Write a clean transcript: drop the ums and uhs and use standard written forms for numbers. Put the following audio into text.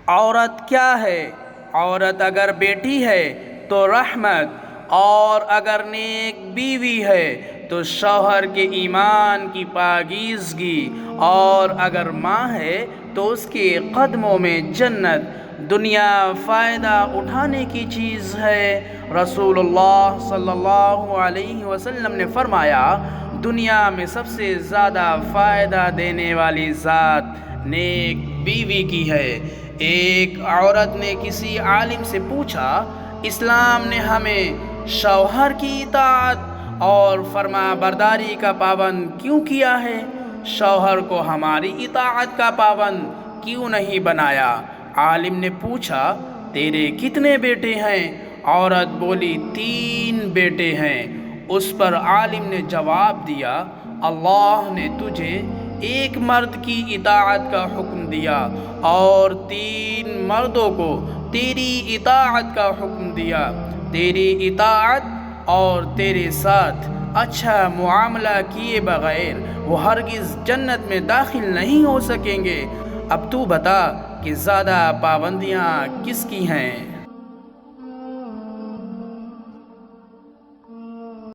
عورت کیا ہے؟ عورت اگر بیٹی ہے تو رحمت، اور اگر نیک بیوی ہے تو شوہر کے ایمان کی پاکیزگی، اور اگر ماں ہے تو اس کے قدموں میں جنت۔ دنیا فائدہ اٹھانے کی چیز ہے۔ رسول اللہ صلی اللہ علیہ وسلم نے فرمایا، دنیا میں سب سے زیادہ فائدہ دینے والی ذات نیک بیوی کی ہے۔ ایک عورت نے کسی عالم سے پوچھا، اسلام نے ہمیں شوہر کی اطاعت اور فرما برداری کا پابند کیوں کیا ہے؟ شوہر کو ہماری اطاعت کا پابند کیوں نہیں بنایا؟ عالم نے پوچھا، تیرے کتنے بیٹے ہیں؟ عورت بولی، 3 بیٹے ہیں۔ اس پر عالم نے جواب دیا، اللہ نے تجھے ایک مرد کی اطاعت کا حکم دیا اور 3 مردوں کو تیری اطاعت کا حکم دیا۔ تیری اطاعت اور تیرے ساتھ اچھا معاملہ کیے بغیر وہ ہرگز جنت میں داخل نہیں ہو سکیں گے۔ اب تو بتا کہ زیادہ پابندیاں کس کی ہیں؟